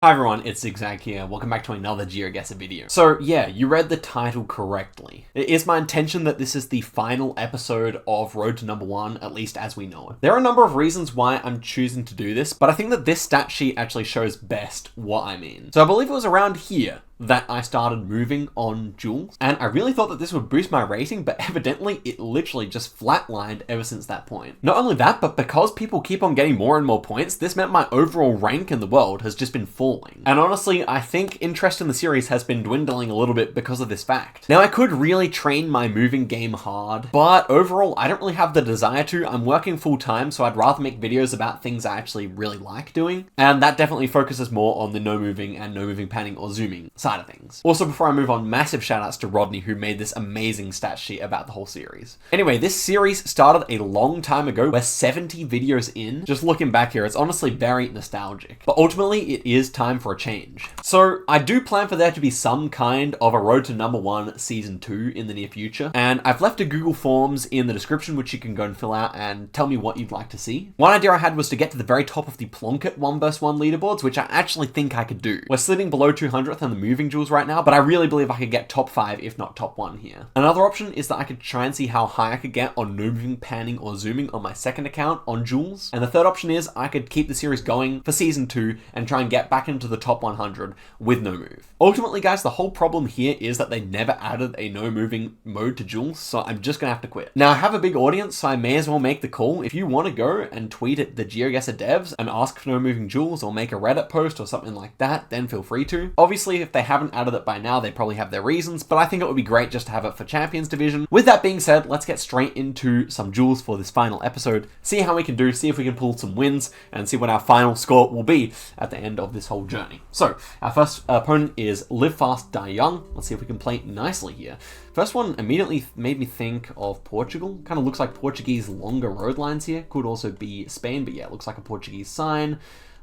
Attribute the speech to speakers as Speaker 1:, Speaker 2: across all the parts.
Speaker 1: Hi everyone, it's Zigzag here. Welcome back to another Geoguessr video. So yeah, you read the title correctly. It is my intention that this is the final episode of Road to Number 1, at least as we know it. There are a number of reasons why I'm choosing to do this, but I think that this stat sheet actually shows best what I mean. So I believe it was around here that I started moving on Duels, and I really thought that this would boost my rating, but evidently it literally just flatlined ever since that point. Not only that, but because people keep on getting more and more points, this meant my overall rank in the world has just been falling. And honestly, I think interest in the series has been dwindling a little bit because of this fact. Now, I could really train my moving game hard, but overall, I don't really have the desire to. I'm working full time, so I'd rather make videos about things I actually really like doing, and that definitely focuses more on the no moving and no moving panning or zooming side of things. Also, before I move on, massive shout outs to Rodney, who made this amazing stat sheet about the whole series. Anyway, this series started a long time ago. We're 70 videos in. Just looking back here, it's honestly very nostalgic. But ultimately, it is time for a change. So I do plan for there to be some kind of a Road to Number 1 Season 2 in the near future. And I've left a Google Forms in the description, which you can go and fill out and tell me what you'd like to see. One idea I had was to get to the very top of the Plunkett 1 vs 1 leaderboards, which I actually think I could do. We're sitting below 200th on the moving Duels right now, but I really believe I could get top 5, if not top 1 here. Another option is that I could try and see how high I could get on no moving, panning, or zooming on my second account on Duels. And the third option is I could keep the series going for Season 2 and try and get back into the top 100 with no move. Ultimately, guys, the whole problem here is that they never added a no moving mode to Duels, so I'm just gonna have to quit. Now, I have a big audience, so I may as well make the call. If you want to go and tweet at the Geoguessr devs and ask for no moving Duels or make a Reddit post or something like that, then feel free to. Obviously, if they haven't added it by now, they probably have their reasons, but I think it would be great just to have it for Champions Division. With that being said, let's get straight into some Duels for this final episode, see how we can do, see if we can pull some wins, and see what our final score will be at the end of this whole journey. So, our first opponent is Live Fast, Die Young. Let's see if we can play nicely here. First one immediately made me think of Portugal. Kind of looks like Portuguese longer road lines here. Could also be Spain, but yeah, it looks like a Portuguese sign.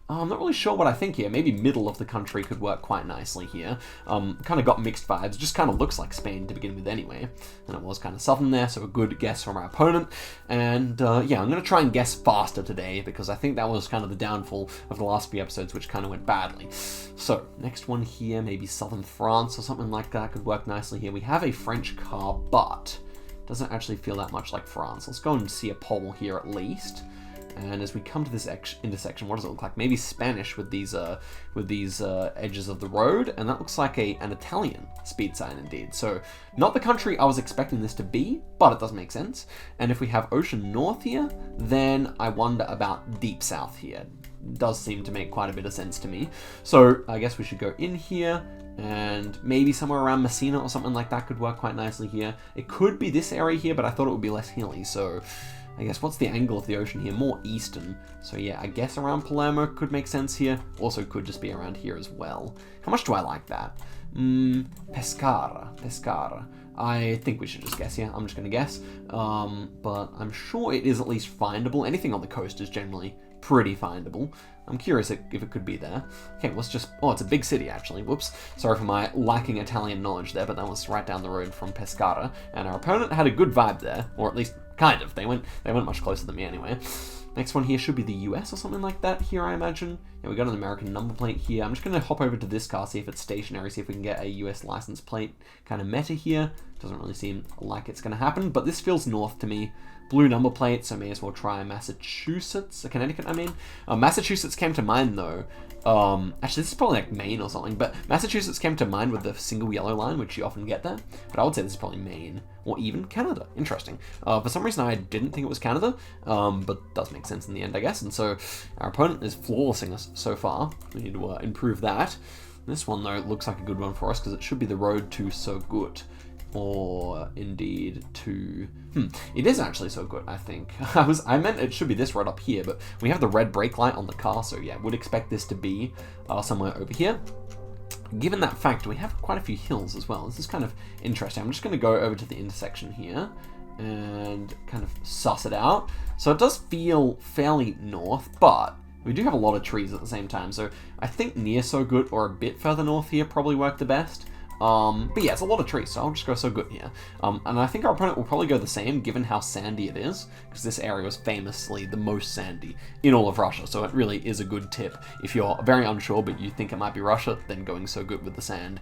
Speaker 1: I'm not really sure what I think here. Maybe middle of the country could work quite nicely here. Kind of got mixed vibes. Just kind of looks like Spain to begin with anyway. And it was kind of southern there, so a good guess from our opponent. And yeah, I'm going to try and guess faster today because I think that was kind of the downfall of the last few episodes, which kind of went badly. So, next one here, maybe southern France or something like that could work nicely here. We have a French car, but doesn't actually feel that much like France. Let's go and see a poll here at least. And as we come to this intersection, what does it look like? Maybe Spanish with these edges of the road, and that looks like an Italian speed sign indeed. So not the country I was expecting this to be, but it does make sense. And if we have Ocean North here, then I wonder about Deep South here. It does seem to make quite a bit of sense to me. So I guess we should go in here, and maybe somewhere around Messina or something like that could work quite nicely here. It could be this area here, but I thought it would be less hilly, so I guess what's the angle of the ocean here? More eastern. So yeah, I guess around Palermo could make sense here. Also could just be around here as well. How much do I like that? Pescara. I think we should just guess here. I'm just going to guess. But I'm sure it is at least findable. Anything on the coast is generally pretty findable. I'm curious if it could be there. Okay, let's just... Oh, it's a big city, actually. Whoops. Sorry for my lacking Italian knowledge there, but that was right down the road from Pescara. And our opponent had a good vibe there, or at least kind of. They went much closer than me anyway. Next one here should be the US or something like that here, I imagine. Yeah, we got an American number plate here. I'm just going to hop over to this car, see if it's stationary, see if we can get a US license plate kind of meta here. Doesn't really seem like it's going to happen, but this feels north to me. Blue number plate, so may as well try Massachusetts, Connecticut, I mean. Massachusetts came to mind, though. Actually, this is probably like Maine or something, but Massachusetts came to mind with the single yellow line, which you often get there. But I would say this is probably Maine, or even Canada. Interesting. For some reason, I didn't think it was Canada, but does make sense in the end, I guess. And so our opponent is flawlessing us so far. We need to improve that. This one, though, looks like a good one for us, because it should be the road to So Good. Or indeed to... It is actually So Good, I think. I meant it should be this right up here, but we have the red brake light on the car, so yeah, would expect this to be somewhere over here. Given that fact, we have quite a few hills as well. This is kind of interesting. I'm just going to go over to the intersection here and kind of suss it out. So it does feel fairly north, but we do have a lot of trees at the same time, so I think near So Good or a bit further north here probably work the best. But yeah, it's a lot of trees, so I'll just go so good here. And I think our opponent will probably go the same, given how sandy it is, because this area was famously the most sandy in all of Russia, so it really is a good tip. If you're very unsure, but you think it might be Russia, then going so good with the sand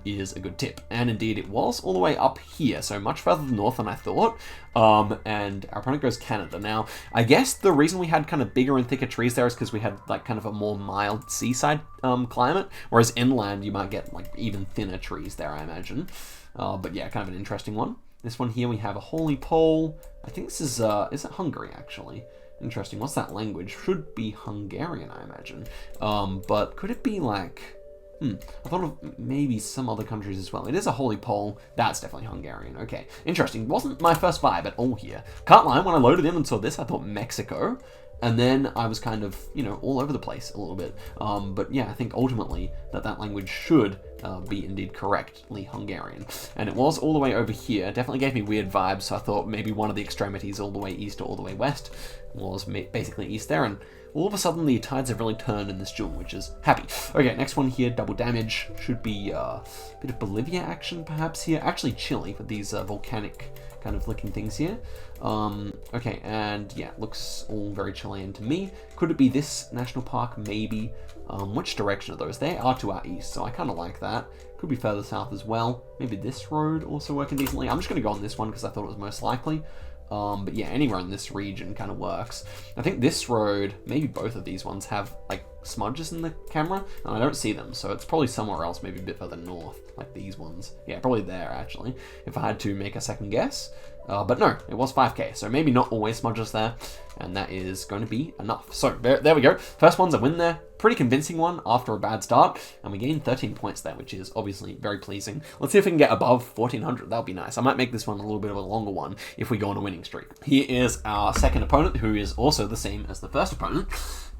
Speaker 1: is a good tip. And indeed, it was all the way up here, so much further north than I thought. And our opponent goes Canada. Now, I guess the reason we had kind of bigger and thicker trees there is because we had like kind of a more mild seaside climate, whereas inland you might get like even thinner trees there, I imagine. But yeah, kind of an interesting one. This one here, we have a holy pole. I think this is it Hungary, actually? Interesting. What's that language? Should be Hungarian, I imagine. But could it be like... I thought of maybe some other countries as well. It is a holy pole. That's definitely Hungarian. Okay, interesting. Wasn't my first vibe at all here. Can't lie, when I loaded in and saw this, I thought Mexico. And then I was kind of, you know, all over the place a little bit. But yeah, I think ultimately that language should be indeed correctly Hungarian. And it was all the way over here. It definitely gave me weird vibes, so I thought maybe one of the extremities all the way east or all the way west was basically east there. And all of a sudden the tides have really turned in this duel, which is happy. Okay, next one here, double damage. Should be a bit of Bolivia action perhaps here. Actually Chile with these volcanic kind of looking things here. Okay, and yeah, looks all very Chilean to me. Could it be this national park? Maybe. Which direction are those? They are to our east, so I kind of like that. Could be further south as well. Maybe this road also working decently. I'm just going to go on this one because I thought it was most likely. But yeah, anywhere in this region kind of works. I think this road, maybe both of these ones have like smudges in the camera, and I don't see them, so it's probably somewhere else, maybe a bit further north, like these ones. Yeah, probably there actually, if I had to make a second guess. But no, it was 5k, so maybe not always smudges there, and that is going to be enough. So there we go. First one's a win there. Pretty convincing one after a bad start, and we gained 13 points there, which is obviously very pleasing. Let's see if we can get above 1400. That'll be nice. I might make this one a little bit of a longer one if we go on a winning streak. Here is our second opponent, who is also the same as the first opponent.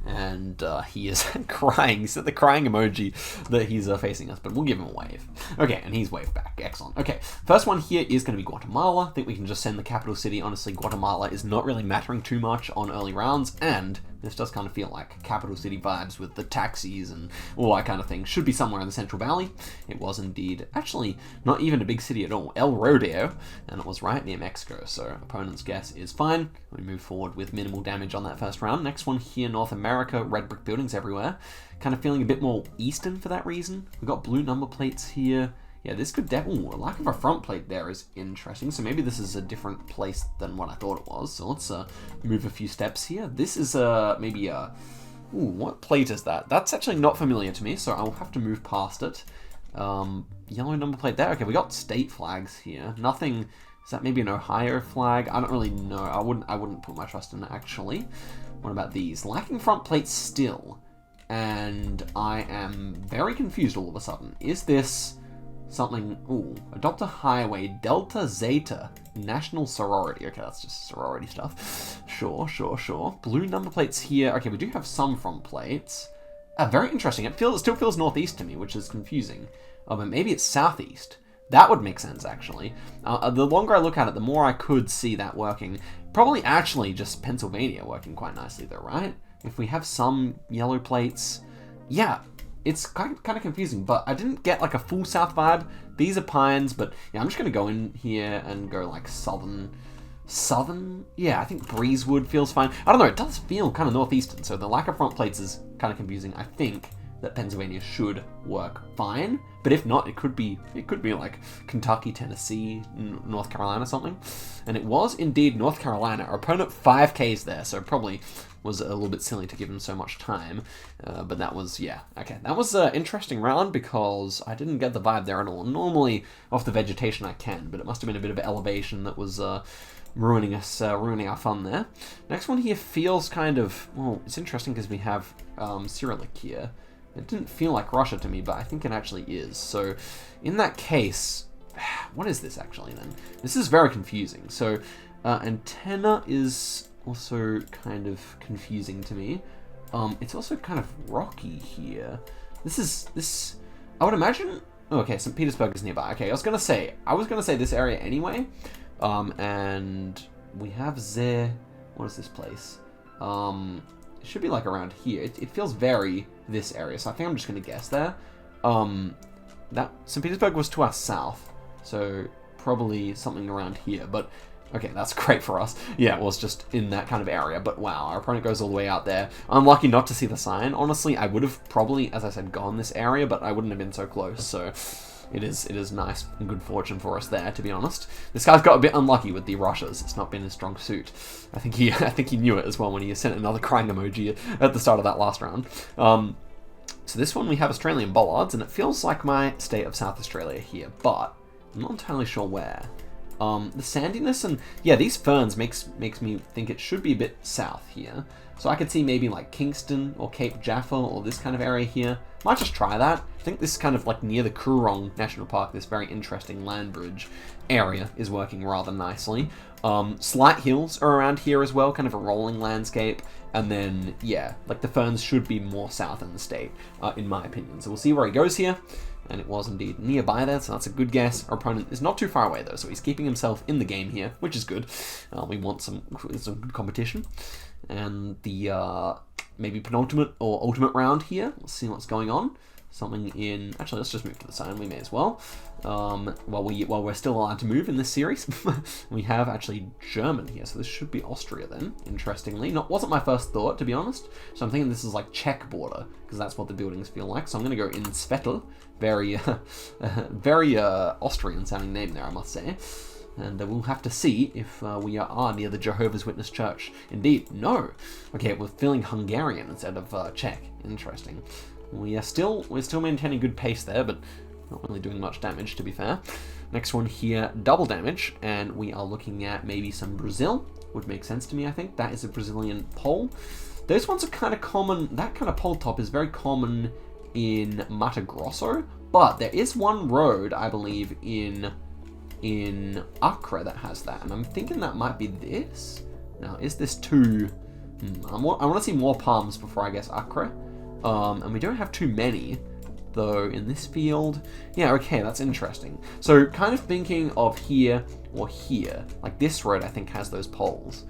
Speaker 1: And he is crying. He's the crying emoji that he's facing us, but we'll give him a wave. Okay, and he's waved back. Excellent. Okay, first one here is going to be Guatemala. I think we can just send the capital city. Honestly, Guatemala is not really mattering too much on early rounds, and this does kind of feel like capital city vibes with the taxis and all that kind of thing. Should be somewhere in the Central Valley. It was indeed, actually, not even a big city at all. El Rodeo, and it was right near Mexico, so opponent's guess is fine. We move forward with minimal damage on that first round. Next one here, North America, red brick buildings everywhere. Kind of feeling a bit more eastern for that reason. We've got blue number plates here. Yeah, this could definitely... Ooh, a lack of a front plate there is interesting. So maybe this is a different place than what I thought it was. So let's move a few steps here. This is maybe a... Ooh, what plate is that? That's actually not familiar to me, so I'll have to move past it. Yellow number plate there. Okay, we got state flags here. Nothing... Is that maybe an Ohio flag? I don't really know. I wouldn't put my trust in it, actually. What about these? Lacking front plates still. And I am very confused all of a sudden. Is this... something, ooh, adopt a highway, Delta Zeta, National Sorority. Okay, that's just sorority stuff. Sure. Blue number plates here. Okay, we do have some front plates. Very interesting. It still feels northeast to me, which is confusing. But maybe it's southeast. That would make sense, actually. The longer I look at it, the more I could see that working. Probably actually just Pennsylvania working quite nicely though, right? If we have some yellow plates, yeah. It's kind of confusing, but I didn't get like a full south vibe. These are pines, but yeah, I'm just going to go in here and go like southern. Yeah, I think Breezewood feels fine. I don't know, it does feel kind of northeastern, so the lack of front plates is kind of confusing. I think that Pennsylvania should work fine, but if not, it could be like Kentucky, Tennessee, North Carolina, something. And it was indeed North Carolina. Our opponent 5Ks there, so probably was a little bit silly to give him so much time. But that was, yeah, okay. That was an interesting round because I didn't get the vibe there at all. Normally, off the vegetation I can, but it must have been a bit of elevation that was ruining our fun there. Next one here feels kind of, well, it's interesting because we have Cyrillic here. It didn't feel like Russia to me, but I think it actually is. So in that case, what is this actually then? This is very confusing. So antenna is also kind of confusing to me. It's also kind of rocky here. I would imagine, oh, okay, St. Petersburg is nearby. Okay, I was gonna say this area anyway. And we have what is this place? It should be like around here. It feels very this area, so I think I'm just gonna guess there. that St. Petersburg was to our south, so probably something around here, but okay, that's great for us. Yeah, it was just in that kind of area, but wow, our opponent goes all the way out there. I'm lucky not to see the sign. Honestly, I would have probably, as I said, gone this area, but I wouldn't have been so close, so it is nice and good fortune for us there, to be honest. This guy's got a bit unlucky with the rushes. It's not been his strong suit. I think he knew it as well when he sent another crying emoji at the start of that last round. So this one we have Australian bollards, and it feels like my state of South Australia here, but I'm not entirely sure where. The sandiness and, yeah, these ferns makes me think it should be a bit south here. So I could see maybe like Kingston or Cape Jaffa or this kind of area here. Might just try that. I think this kind of like near the Coorong National Park, this very interesting land bridge area is working rather nicely. Slight hills are around here as well, kind of a rolling landscape. And then, yeah, like the ferns should be more south in the state, in my opinion. So we'll see where he goes here. And it was indeed nearby there, so that's a good guess. Our opponent is not too far away though, so he's keeping himself in the game here, which is good. We want some good competition. And the maybe penultimate or ultimate round here. Let's see what's going on. Something in... Actually, let's just move to the side. We may as well. While we're still allowed to move in this series. We have actually German here, so this should be Austria then, interestingly. Wasn't my first thought, to be honest. So I'm thinking this is like Czech border, because that's what the buildings feel like. So I'm going to go in Svetel. Very, very Austrian sounding name there, I must say. And we'll have to see if we are near the Jehovah's Witness Church. Indeed, no. Okay, we're feeling Hungarian instead of Czech. Interesting. We're still maintaining good pace there, but not really doing much damage, to be fair. Next one here, double damage, and we are looking at maybe some Brazil. Would make sense to me, I think. That is a Brazilian pole. Those ones are kind of common. That kind of pole top is very common in Mato Grosso, but there is one road, I believe, in Acre that has that, and I'm thinking that might be this. Now, is this too... I want to see more palms before I guess Acre. And we don't have too many, though, in this field. Yeah, okay, that's interesting. So, kind of thinking of here or here. Like, this road, I think, has those poles.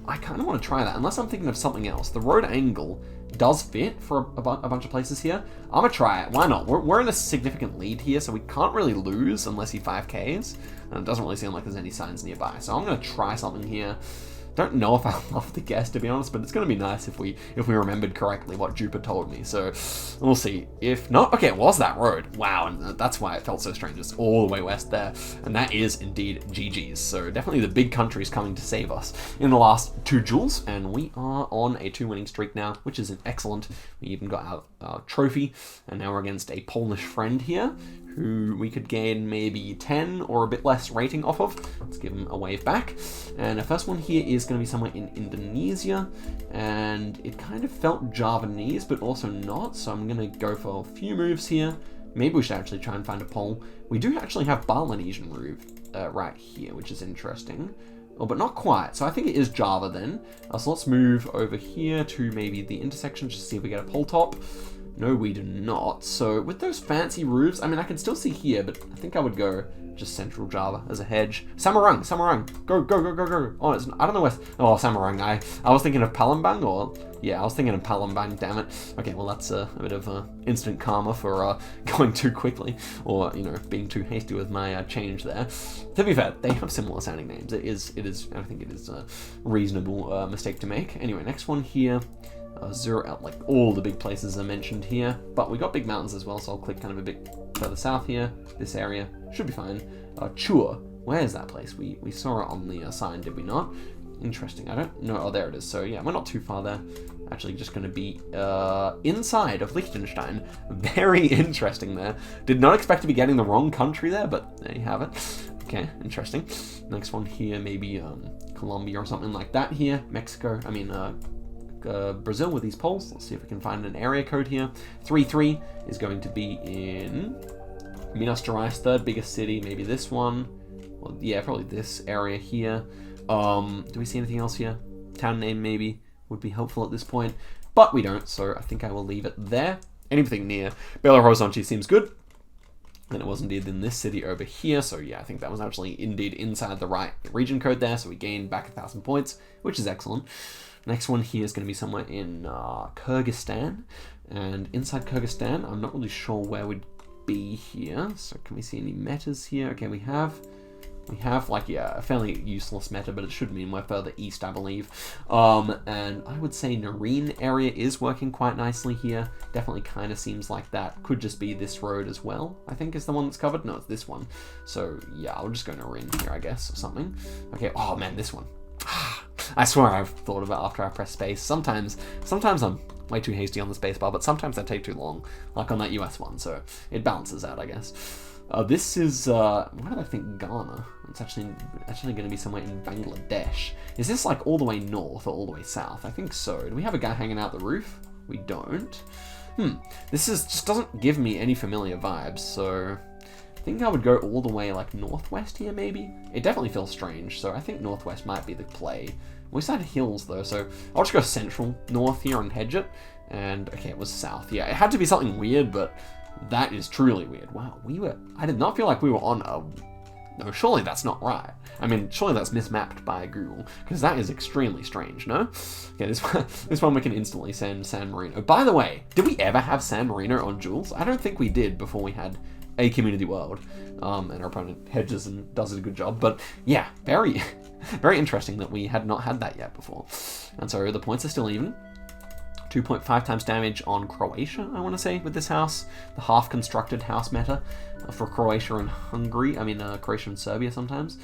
Speaker 1: I kind of want to try that, unless I'm thinking of something else. The road angle does fit for a bunch of places here. I'm going to try it. Why not? We're in a significant lead here, so we can't really lose unless he 5Ks. And it doesn't really seem like there's any signs nearby. So I'm going to try something here. Don't know if I'll love the guess, to be honest, but it's going to be nice if we remembered correctly what Jupiter told me. So we'll see. If not, okay, it was that road. Wow, and that's why it felt so strange. It's all the way west there, and that is indeed GG's. So definitely the big country's coming to save us in the last 2 duels, and we are on a 2-winning streak now, which is excellent. We even got our trophy, and now we're against a Polish friend here, who we could gain maybe 10 or a bit less rating off of. Let's give him a wave back. And the first one here is going to be somewhere in Indonesia, and it kind of felt Javanese, but also not, so I'm going to go for a few moves here. Maybe we should actually try and find a pole. We do actually have Balinesian move right here, which is interesting. Oh, but not quite, so I think it is Java then. So let's move over here to maybe the intersection, just to see if we get a pole top. No, we do not. So with those fancy roofs, I mean, I can still see here, but I think I would go just Central Java as a hedge. Samarang, go. Oh, it's, I don't know where. Oh, Samarang. I was thinking of Palembang, or yeah, I was thinking of Palembang. Damn it. Okay, well that's a bit of instant karma for going too quickly, or being too hasty with my change there. To be fair, they have similar sounding names. It is. I think it is a reasonable mistake to make. Anyway, next one here. Zero, like all the big places are mentioned here, but we got big mountains as well, so I'll click kind of a bit further south here. This area should be fine. Chur, where is that place? We saw it on the sign, did we not? Interesting, I don't know. Oh, there it is. So yeah, we're not too far there. Actually just going to be inside of Liechtenstein. Very interesting there. Did not expect to be getting the wrong country there, but there you have it. Okay, interesting. Next one here, maybe Colombia or something like that here. Mexico, I mean Brazil with these poles. Let's see if we can find an area code here. 3-3 is going to be in Minas Gerais, 3rd biggest city. Maybe this one. Well, yeah, probably this area here. Do we see anything else here? Town name maybe would be helpful at this point, but we don't, so I think I will leave it there. Anything near Belo Horizonte seems good. And it was indeed in this city over here, so yeah, I think that was actually indeed inside the right region code there, so we gained back 1,000 points, which is excellent. Next one here is going to be somewhere in Kyrgyzstan, and inside Kyrgyzstan, I'm not really sure where we'd be here. So can we see any metas here? Okay, we have like, yeah, a fairly useless meta, but it should mean we're further east, I believe. And I would say Nareen area is working quite nicely here. Definitely kind of seems like that could just be this road as well, I think is the one that's covered. No, it's this one. So yeah, I'll just go Nareen here, I guess, or something. Okay, oh man, this one. I swear I've thought of it after I press space. Sometimes I'm way too hasty on the spacebar, but sometimes I take too long, like on that US one, so it balances out, I guess. This is, where did I think Ghana? It's actually going to be somewhere in Bangladesh. Is this like all the way north or all the way south? I think so. Do we have a guy hanging out the roof? We don't. This just doesn't give me any familiar vibes, so I think I would go all the way like northwest here, maybe? It definitely feels strange, so I think northwest might be the play. We had hills though, so I'll just go central north here and hedge it. And okay, it was south. Yeah, it had to be something weird, but that is truly weird. Wow, I did not feel like we were on a... No, surely that's not right. I mean, surely that's mismapped by Google, because that is extremely strange, no? Okay, this one we can instantly send San Marino. By the way, did we ever have San Marino on Duels? I don't think we did before we had a community world. And our opponent hedges and does a good job. But yeah, very, very interesting that we had not had that yet before. And so the points are still even. 2.5 times damage on Croatia, I want to say, with this house. The half-constructed house meta for Croatia and Hungary. I mean, Croatia and Serbia sometimes.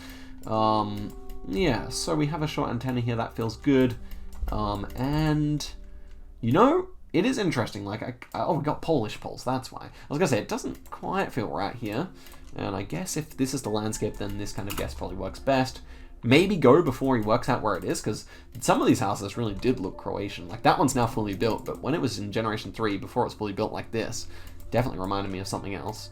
Speaker 1: Yeah, so we have a short antenna here. That feels good. And, you know, it is interesting. Like, oh, we got Polish poles. That's why. I was going to say, it doesn't quite feel right here. And I guess if this is the landscape, then this kind of guess probably works best. Maybe go before he works out where it is, because some of these houses really did look Croatian. Like, that one's now fully built, but when it was in Generation 3, before it was fully built like this, definitely reminded me of something else.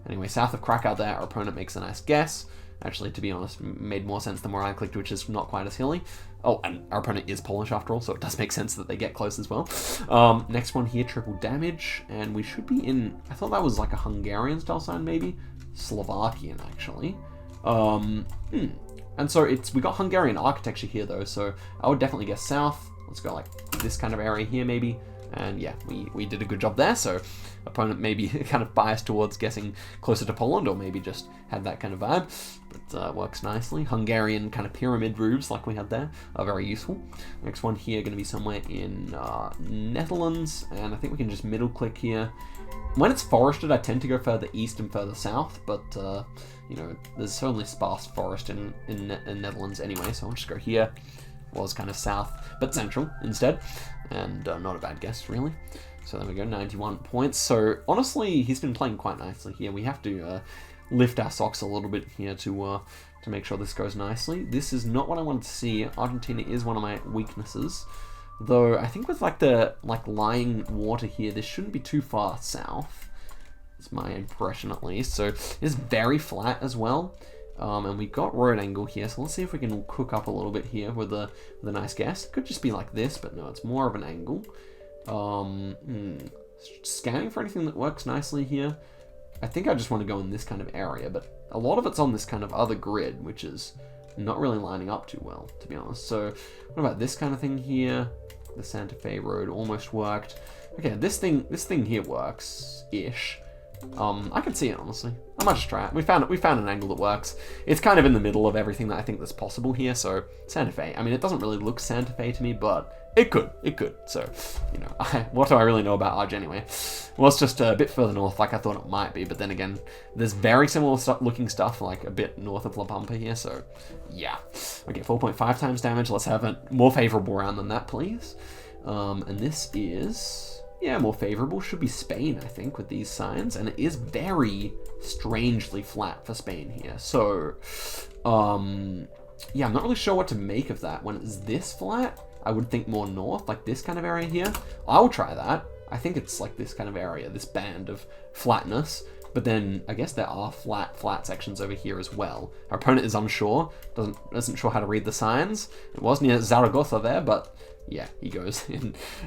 Speaker 1: Anyway, south of Krakow there, our opponent makes a nice guess. Actually, to be honest, made more sense than where I clicked, which is not quite as hilly. Oh, and our opponent is Polish after all, so it does make sense that they get close as well. Next one here, triple damage, and we should be in... I thought that was like a Hungarian style sign, maybe? Slovakian, actually. And so we got Hungarian architecture here though, so I would definitely guess south. Let's go like this kind of area here maybe. And yeah, we did a good job there, so opponent maybe kind of biased towards guessing closer to Poland, or maybe just had that kind of vibe, but works nicely. Hungarian kind of pyramid roofs like we had there are very useful. Next one here going to be somewhere in Netherlands, and I think we can just middle click here. When it's forested, I tend to go further east and further south, but you know, there's certainly sparse forest in Netherlands anyway, so I'll just go here. Was kind of south, but central instead, and not a bad guess, really. So there we go, 91 points. So honestly, he's been playing quite nicely here. We have to lift our socks a little bit here to make sure this goes nicely. This is not what I wanted to see. Argentina is one of my weaknesses, though I think with like the lying water here, this shouldn't be too far south. It's my impression at least. So it's very flat as well. And we got road angle here, so let's see if we can cook up a little bit here with a nice guess. It could just be like this, but no, it's more of an angle. Scanning for anything that works nicely here. I think I just want to go in this kind of area, but a lot of it's on this kind of other grid, which is not really lining up too well, to be honest. So what about this kind of thing here? The Santa Fe road almost worked. Okay, this thing here works-ish. I can see it, honestly. I might just try it. We found an angle that works. It's kind of in the middle of everything that I think that's possible here, so Santa Fe. I mean, it doesn't really look Santa Fe to me, but it could. So, you know, what do I really know about Arge anyway? Well, it's just a bit further north like I thought it might be, but then again, there's very similar looking stuff like a bit north of La Pampa here, so yeah. Okay, 4.5 times damage. Let's have a more favorable round than that, please. And this is... yeah, more favorable. Should be Spain, I think, with these signs. And it is very strangely flat for Spain here. So, yeah, I'm not really sure what to make of that. When it's this flat, I would think more north, like this kind of area here. I'll try that. I think it's like this kind of area, this band of flatness. But then I guess there are flat sections over here as well. Our opponent is unsure, isn't sure how to read the signs. It was near Zaragoza there, but Yeah, he goes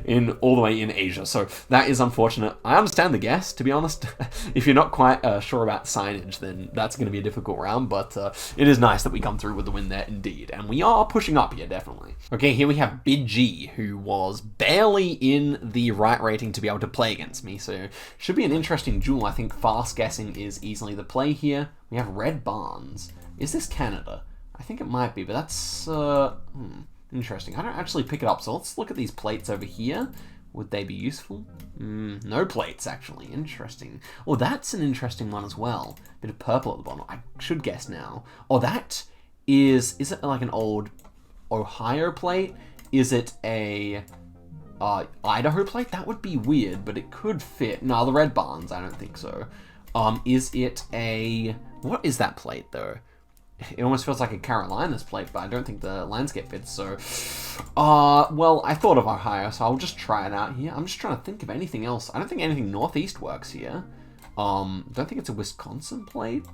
Speaker 1: in all the way in Asia. So that is unfortunate. I understand the guess, to be honest. If you're not quite sure about signage, then that's going to be a difficult round. But it is nice that we come through with the win there, indeed. And we are pushing up here, definitely. Okay, here we have Big G, who was barely in the right rating to be able to play against me. So should be an interesting duel. I think fast guessing is easily the play here. We have Red Barns. Is this Canada? I think it might be, but that's... interesting. I don't actually pick it up, so let's look at these plates over here. Would they be useful? No plates, actually. Interesting. Oh, that's an interesting one as well. Bit of purple at the bottom. I should guess now. Oh, that is it like an old Ohio plate? Is it a Idaho plate? That would be weird, but it could fit. No, the Red Barns, I don't think so. Is it a... What is that plate, though? It almost feels like a Carolinas plate, but I don't think the landscape fits, so... well, I thought of Ohio, so I'll just try it out here. I'm just trying to think of anything else. I don't think anything northeast works here. Don't think it's a Wisconsin plate.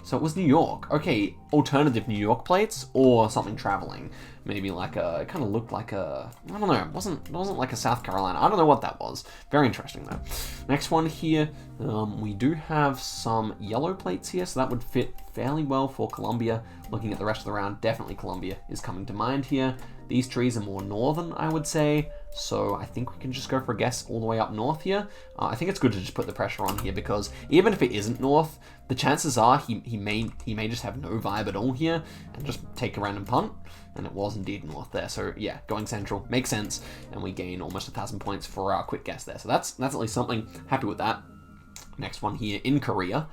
Speaker 1: So it was New York. Okay, alternative New York plates or something traveling. Maybe like a... It kind of looked like a... I don't know. It wasn't like a South Carolina. I don't know what that was. Very interesting, though. Next one here. We do have some yellow plates here, so that would fit fairly well for Colombia. Looking at the rest of the round, definitely Colombia is coming to mind here. These trees are more northern, I would say, so I think we can just go for a guess all the way up north here. I think it's good to just put the pressure on here, because even if it isn't north, the chances are he may just have no vibe at all here and just take a random punt, and it was indeed north there. So yeah, going central makes sense, and we gain almost 1,000 points for our quick guess there. So that's at least something. Happy with that. Next one here in Korea.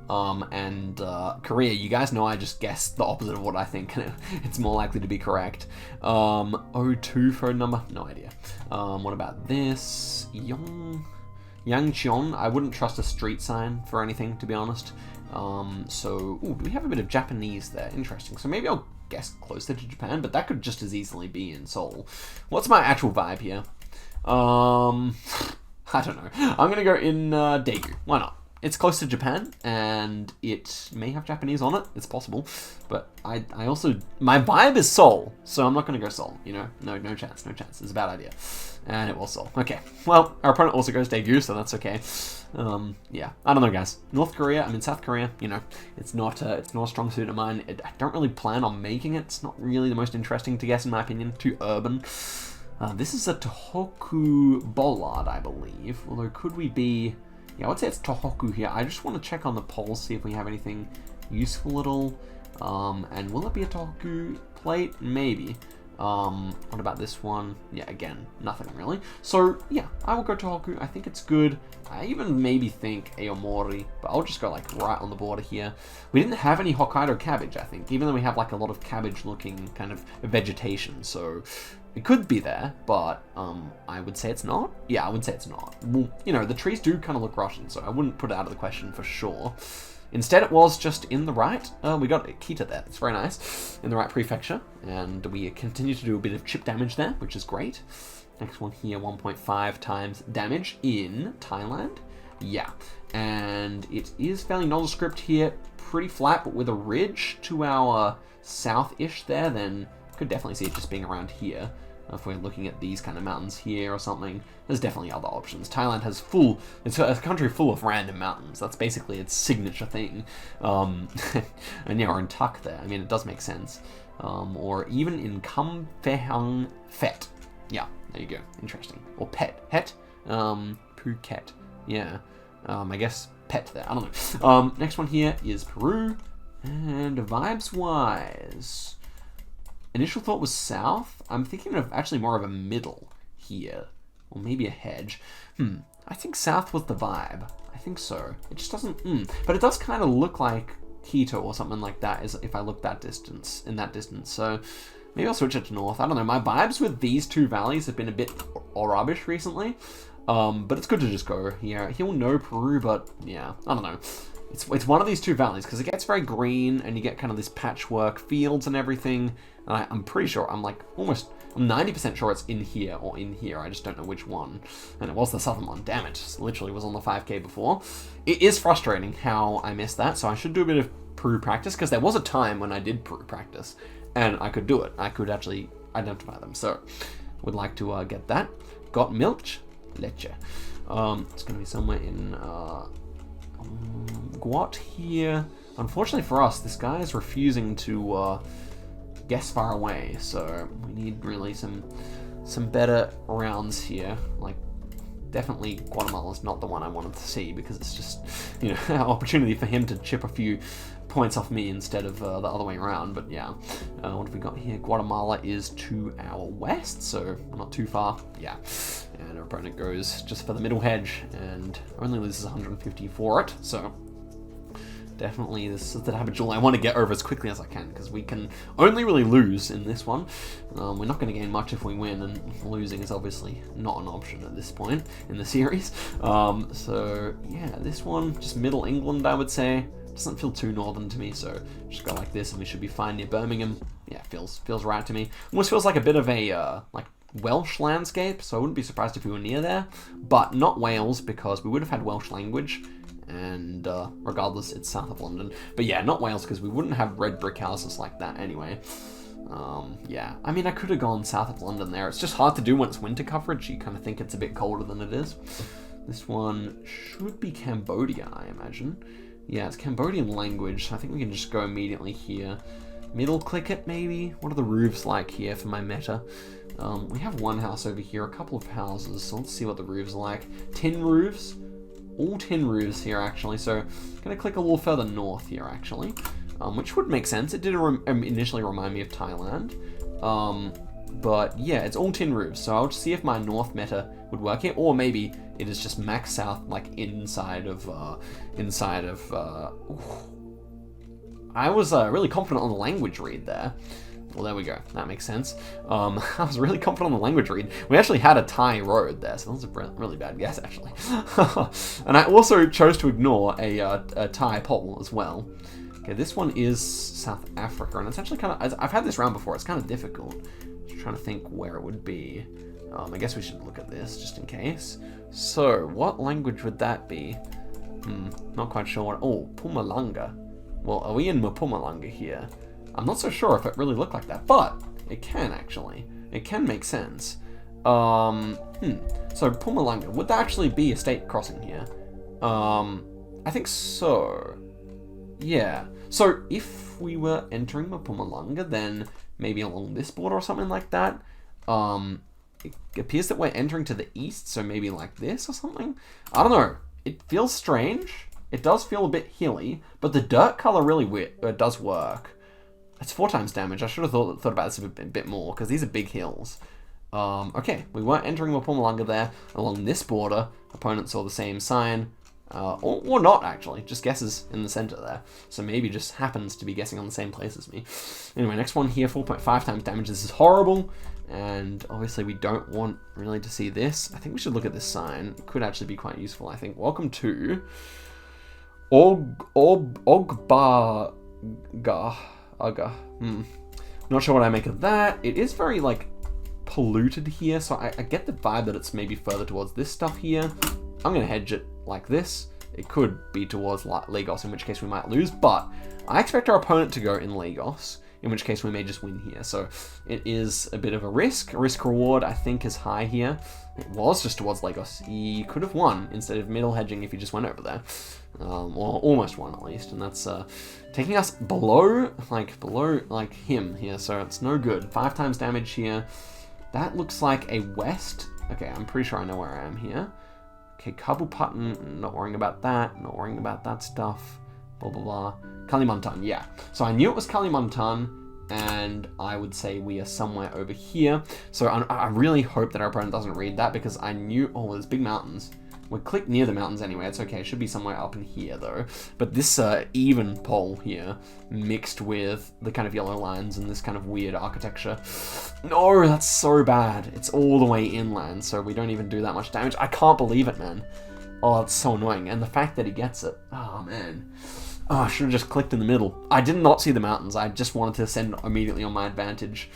Speaker 1: Korea, you guys know I just guessed the opposite of what I think, and it's more likely to be correct. 02 phone number, no idea. What about this? Yangcheon, I wouldn't trust a street sign for anything, to be honest. Do we have a bit of Japanese there? Interesting. So maybe I'll guess closer to Japan, but that could just as easily be in Seoul. What's my actual vibe here? I don't know. I'm gonna go in Daegu. Why not? It's close to Japan, and it may have Japanese on it. It's possible, but I also... My vibe is Seoul, so I'm not going to go Seoul, you know? No chance. It's a bad idea. And it was Seoul. Okay, well, our opponent also goes Daegu, so that's okay. Yeah, I don't know, guys. South Korea, you know, it's not a strong suit of mine. I don't really plan on making it. It's not really the most interesting to guess, in my opinion. Too urban. This is a Tohoku Bollard, I believe. Although, could we be... Yeah, I would say it's Tohoku here. I just want to check on the polls, see if we have anything useful at all. And will it be a Tohoku plate? Maybe. What about this one? Yeah, again, nothing really. So, yeah, I will go Tohoku. I think it's good. I even maybe think Aomori, but I'll just go, like, right on the border here. We didn't have any Hokkaido cabbage, I think, even though we have, like, a lot of cabbage-looking kind of vegetation, so... It could be there, but I would say it's not. Yeah, I would say it's not. Well, you know, the trees do kind of look Russian, so I wouldn't put it out of the question for sure. Instead, it was just in the right. We got Kita there. It's very nice. In the right prefecture. And we continue to do a bit of chip damage there, which is great. Next one here, 1.5 times damage in Thailand. Yeah. And it is fairly nondescript here. Pretty flat, but with a ridge to our south-ish there, then could definitely see it just being around here. If we're looking at these kind of mountains here or something, there's definitely other options. Thailand has it's a country full of random mountains. That's basically its signature thing. And yeah, or in Tuk there. I mean, it does make sense. Or even in Kam Phehang Phet. Yeah, there you go. Interesting. Or Het. Phuket. Yeah. I guess Pet there. I don't know. Next one here is Peru. And vibes-wise... Initial thought was south. I'm thinking of actually more of a middle here. Or maybe a hedge. I think south was the vibe. I think so. It just doesn't... But it does kind of look like Quito or something like that if I look in that distance. So maybe I'll switch it to north. I don't know. My vibes with these two valleys have been a bit rubbish recently. But it's good to just go here. He'll know Peru, but yeah, I don't know. It's one of these two valleys because it gets very green and you get kind of this patchwork fields and everything. And I'm pretty sure, I'm 90% sure it's in here or in here. I just don't know which one. And it was the southern one. Damn it. Literally was on the 5K before. It is frustrating how I missed that. So I should do a bit of Peru practice because there was a time when I did Peru practice and I could do it. I could actually identify them. So would like to get that. Got milch? Leche. It's going to be somewhere in Guat here. Unfortunately for us, this guy is refusing to guess far away, so we need really some better rounds here. Like, definitely Guatemala's not the one I wanted to see, because it's just, you know, an opportunity for him to chip a few points off me instead of the other way around. But yeah, what have we got here? Guatemala is to our west, so we're not too far. Yeah, and our opponent goes just for the middle hedge and only loses 150 for it, so definitely this is the type of duel I want to get over as quickly as I can, because we can only really lose in this one. We're not going to gain much if we win, and losing is obviously not an option at this point in the series. So yeah, this one, just Middle England, I would say. Doesn't feel too northern to me, so just go like this and we should be fine near Birmingham. Yeah, feels right to me. Almost feels like a bit of a like Welsh landscape, so I wouldn't be surprised if we were near there, but not Wales, because we would have had Welsh language, and regardless, it's south of London. But yeah, not Wales, because we wouldn't have red brick houses like that anyway. Yeah, I mean, I could have gone south of London there. It's just hard to do when it's winter coverage. You kind of think it's a bit colder than it is. This one should be Cambodia, I imagine. Yeah, it's Cambodian language, so I think we can just go immediately here. Middle click it, maybe? What are the roofs like here for my meta? We have one house over here, a couple of houses, so let's see what the roofs are like. Tin roofs? All tin roofs here, actually, so I'm going to click a little further north here, actually, which would make sense. It did initially remind me of Thailand, but yeah, it's all tin roofs, so I'll just see if my north meta would work here, or maybe it is just max south, like inside of, I was really confident on the language read there. Well, there we go. That makes sense. I was really confident on the language read. We actually had a Thai road there, so that was a really bad guess, actually. And I also chose to ignore a Thai poll as well. Okay, this one is South Africa, and it's actually kind of, I've had this round before, it's kind of difficult. Just trying to think where it would be. I guess we should look at this, just in case. So, what language would that be? Not quite sure what, oh, Mpumalanga. Well, are we in Mpumalanga here? I'm not so sure if it really looked like that, but it can actually. It can make sense. So Mpumalanga, would that actually be a state crossing here? I think so. Yeah. So if we were entering Mpumalanga, then maybe along this border or something like that. It appears that we're entering to the east, so maybe like this or something. I don't know. It feels strange. It does feel a bit hilly, but the dirt color really does work. It's 4 times damage. I should have thought about this a bit more, because these are big hills. Okay, we weren't entering Mpumalanga there. Along this border, opponent saw the same sign. Or not, actually. Just guesses in the center there. So maybe just happens to be guessing on the same place as me. Anyway, next one here, 4.5 times damage. This is horrible. And obviously we don't want really to see this. I think we should look at this sign. It could actually be quite useful, I think. Welcome to Ogbaga. Not sure what I make of that. It is very, like, polluted here, so I get the vibe that it's maybe further towards this stuff here. I'm going to hedge it like this. It could be towards Lagos, in which case we might lose, but I expect our opponent to go in Lagos, in which case we may just win here. So it is a bit of a risk. Risk-reward, I think, is high here. It was just towards Lagos. He could have won instead of middle hedging if he just went over there. Or almost won, at least. And that's taking us below him here. So it's no good. 5 times damage here. That looks like a west. Okay, I'm pretty sure I know where I am here. Okay, Kabupatan, not worrying about that. Not worrying about that stuff. Blah, blah, blah. Kalimantan, yeah. So I knew it was Kalimantan, and I would say we are somewhere over here. So I really hope that our opponent doesn't read that, because I knew, oh, there's big mountains. We're clicked near the mountains anyway, it's okay. It should be somewhere up in here, though. But this even pole here, mixed with the kind of yellow lines and this kind of weird architecture. No, that's so bad. It's all the way inland, so we don't even do that much damage. I can't believe it, man. Oh, it's so annoying. And the fact that he gets it, oh, man. Oh, I should have just clicked in the middle. I did not see the mountains. I just wanted to send immediately on my advantage.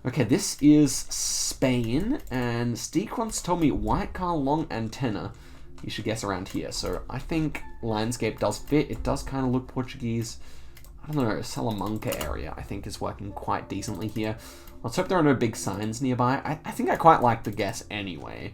Speaker 1: Okay, this is Spain, and Steek once told me white car, long antenna. You should guess around here. So I think landscape does fit. It does kind of look Portuguese. I don't know, Salamanca area I think is working quite decently here. Let's hope there are no big signs nearby. I think I quite like the guess anyway.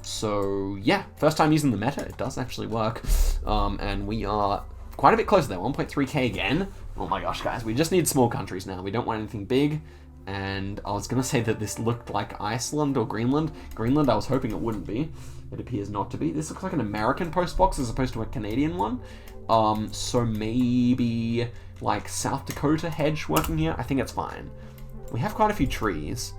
Speaker 1: So yeah, first time using the meta, it does actually work. And we are quite a bit closer there, 1.3k again. Oh my gosh, guys, we just need small countries now. We don't want anything big. And I was going to say that this looked like Iceland or Greenland. Greenland, I was hoping it wouldn't be. It appears not to be. This looks like an American post box as opposed to a Canadian one. So maybe like South Dakota hedge working here. I think it's fine. We have quite a few trees.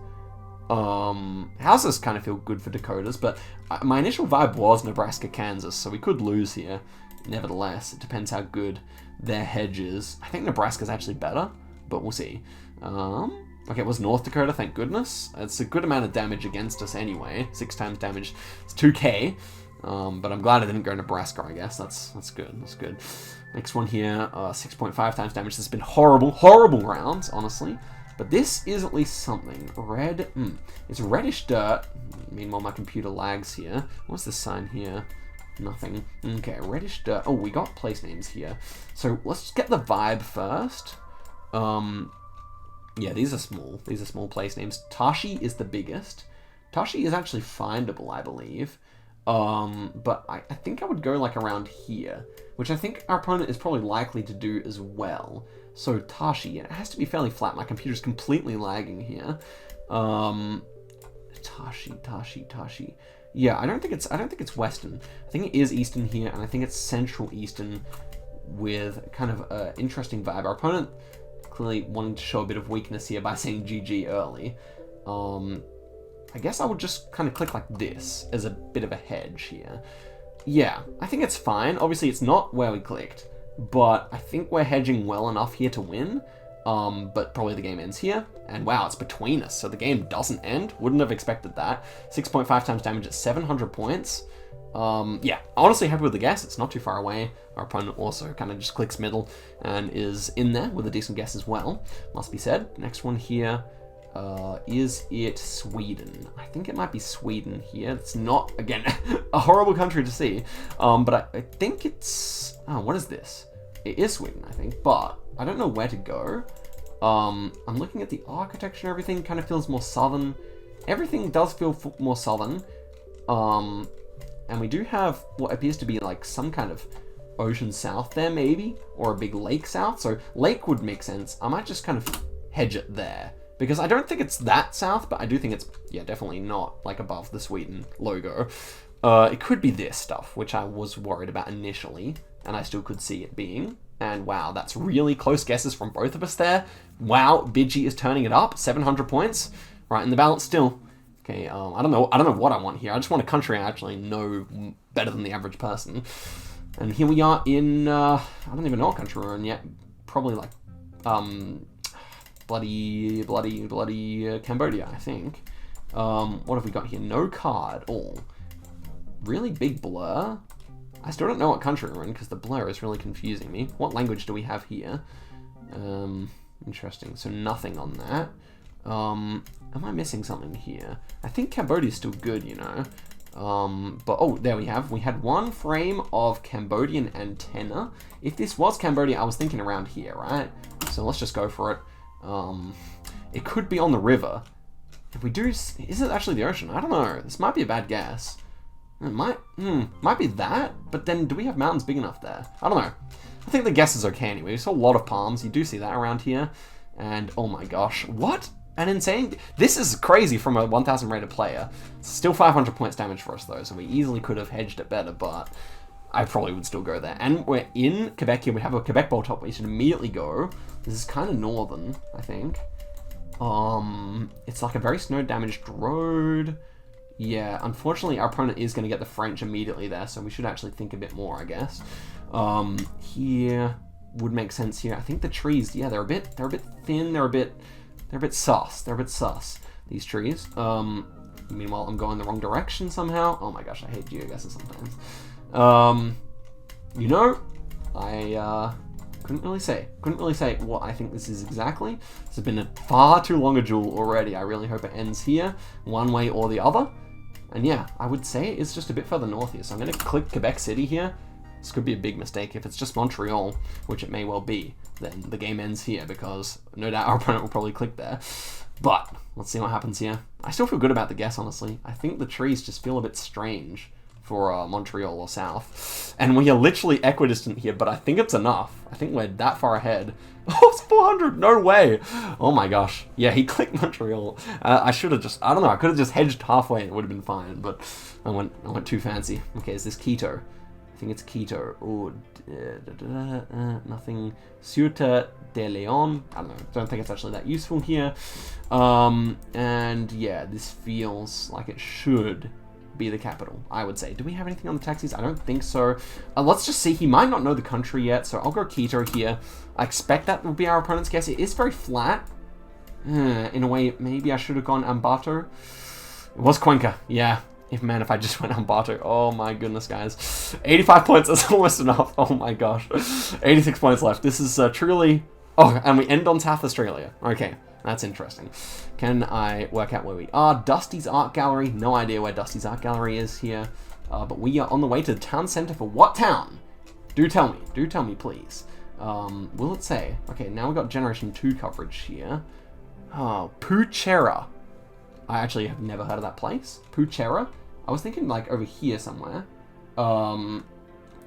Speaker 1: Houses kind of feel good for Dakotas, but my initial vibe was Nebraska, Kansas, so we could lose here. Nevertheless, it depends how good their hedge is. I think Nebraska's actually better, but we'll see. Okay, it was North Dakota, thank goodness. It's a good amount of damage against us anyway. 6 times damage. It's 2k. But I'm glad I didn't go Nebraska, I guess. That's good. That's good. Next one here, 6.5 times damage. This has been horrible, horrible rounds, honestly. But this is at least something. Red, it's reddish dirt. Meanwhile, my computer lags here. What's this sign here? Nothing. Okay, reddish dirt. Oh, we got place names here. So let's just get the vibe first. Yeah, these are small. These are small place names. Tashi is the biggest. Tashi is actually findable, I believe. But I think I would go like around here, which I think our opponent is probably likely to do as well. So Tashi, it has to be fairly flat. My computer's completely lagging here. Tashi. Yeah, I don't think it's western. I think it is eastern here, and I think it's central eastern with kind of an interesting vibe. Our opponent clearly wanting to show a bit of weakness here by saying GG early. I guess I would just kind of click like this as a bit of a hedge here. Yeah, I think it's fine. Obviously, it's not where we clicked, but I think we're hedging well enough here to win. But probably the game ends here. And wow, it's between us, so the game doesn't end. Wouldn't have expected that. 6.5 times damage at 700 points. Yeah, honestly happy with the guess. It's not too far away. Our opponent also kind of just clicks middle and is in there with a decent guess as well, must be said. Next one here. Is it Sweden? I think it might be Sweden here. It's not, again, a horrible country to see. But I think it's... Oh, what is this? It is Sweden, I think, but I don't know where to go. I'm looking at the architecture and everything. Kind of feels more southern. Everything does feel more southern. And we do have what appears to be like some kind of ocean south there, maybe, or a big lake south. So lake would make sense. I might just kind of hedge it there, because I don't think it's that south, but I do think it's, yeah, definitely not like above the Sweden logo. It could be this stuff, which I was worried about initially, and I still could see it being. And wow, that's really close guesses from both of us there. Wow, Bidgie is turning it up, 700 points, right in the balance still. Okay, I don't know what I want here. I just want a country I actually know better than the average person. And here we are in, I don't even know what country we're in yet. Probably like, bloody Cambodia, I think. What have we got here? No card. Oh, really big blur. I still don't know what country we're in because the blur is really confusing me. What language do we have here? Interesting. So nothing on that. Am I missing something here? I think Cambodia's still good, you know. But oh, there we have. We had one frame of Cambodian antenna. If this was Cambodia, I was thinking around here, right? So let's just go for it. It could be on the river. If we do, is it actually the ocean? I don't know. This might be a bad guess. It might be that, but then do we have mountains big enough there? I don't know. I think the guess is okay anyway. We saw a lot of palms. You do see that around here. And oh my gosh, what an insane... This is crazy from a 1000 rated player. Still 500 points damage for us though, so we easily could have hedged it better, but I probably would still go there. And we're in Quebec here. We have a Quebec ball top. We should immediately go. This is kind of northern, I think. It's like a very snow damaged road. Yeah, unfortunately, our opponent is going to get the French immediately there, so we should actually think a bit more, I guess. Here would make sense here. I think the trees, yeah, they're a bit thin. They're a bit sus. These trees. Meanwhile, I'm going the wrong direction somehow. Oh my gosh, I hate Geoguessr sometimes. You know, I couldn't really say what I think this is exactly. This has been a far too long a duel already. I really hope it ends here, one way or the other. And yeah, I would say it's just a bit further north here. So I'm going to click Quebec City here. This could be a big mistake. If it's just Montreal, which it may well be, then the game ends here because no doubt our opponent will probably click there. But let's see what happens here. I still feel good about the guess, honestly. I think the trees just feel a bit strange for Montreal or South. And we are literally equidistant here, but I think it's enough. I think we're that far ahead. Oh, it's 400! No way! Oh my gosh. Yeah, he clicked Montreal. I should have just, I don't know, I could have just hedged halfway and it would have been fine, but I went too fancy. Okay, is this Quito? I think it's Quito. Oh, nothing. Ceuta de Leon. I don't know. Don't think it's actually that useful here. And yeah, this feels like it should be the capital, I would say. Do we have anything on the taxis? I don't think so. Let's just see. He might not know the country yet, so I'll go Quito here. I expect that will be our opponent's guess. It is very flat. In a way, maybe I should have gone Ambato. It was Cuenca. Yeah. If I just went Ambato. Oh my goodness, guys. 85 points, that's almost enough. Oh my gosh. 86 points left. This is truly... Oh, and we end on South Australia. Okay, that's interesting. Can I work out where we are? Dusty's Art Gallery. No idea where Dusty's Art Gallery is here. But we are on the way to the town centre for what town? Do tell me. Do tell me, please. Will it say? Okay, now we've got Generation 2 coverage here. Oh, Puchera. I actually have never heard of that place. Puchera? I was thinking like over here somewhere. Oh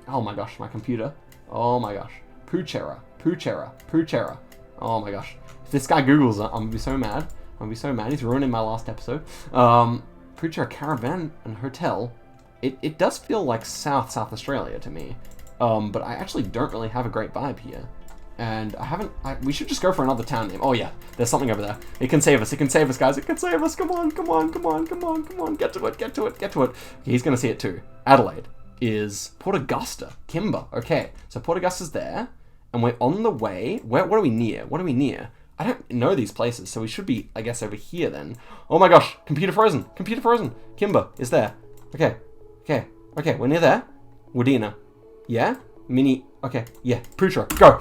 Speaker 1: my gosh, my computer. Oh my gosh. Puchera. Puchera. Puchera. Oh my gosh. If this guy Googles it, I'm gonna be so mad. I'm gonna be so mad. He's ruining my last episode. Puchera Caravan and Hotel. It does feel like South Australia to me. But I actually don't really have a great vibe here. And we should just go for another town name. Oh yeah, there's something over there. It can save us. It can save us, guys. It can save us. Come on, come on, come on, come on, come on. Get to it, get to it, get to it. Okay, he's gonna see it too. Adelaide is Port Augusta. Kimber. Okay, so Port Augusta's there. And we're on the way. What are we near? What are we near? I don't know these places, so we should be, I guess, over here then. Oh my gosh, computer frozen. Computer frozen. Kimber is there. Okay, okay, okay, we're near there. Wadena. Yeah? Mini, okay, yeah, Putra, go.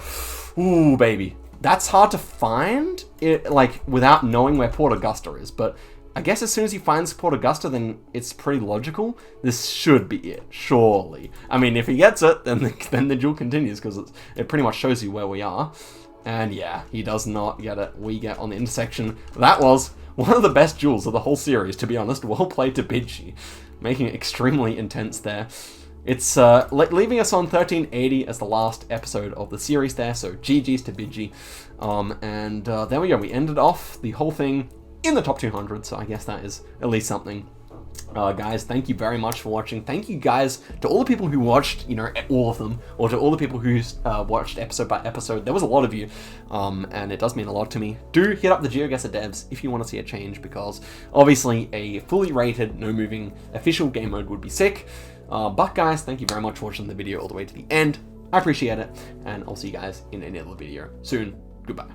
Speaker 1: Ooh, baby. That's hard to find, like, without knowing where Port Augusta is, but I guess as soon as he finds Port Augusta, then it's pretty logical. This should be it, surely. I mean, if he gets it, then the duel continues, because it pretty much shows you where we are. And yeah, he does not get it. We get on the intersection. That was one of the best duels of the whole series, to be honest. Well played to Bidgey, making it extremely intense there. It's leaving us on 1380 as the last episode of the series there, so GG's to Bidgey. And there we go, we ended off the whole thing in the top 200, so I guess that is at least something. Guys, thank you very much for watching. Thank you guys to all the people who watched, you know, all of them, or to all the people who watched episode by episode. There was a lot of you, and it does mean a lot to me. Do hit up the Geoguessr devs if you want to see a change, because obviously a fully rated, no moving official game mode would be sick. But guys, thank you very much for watching the video all the way to the end. I appreciate it, and I'll see you guys in another video soon. Goodbye.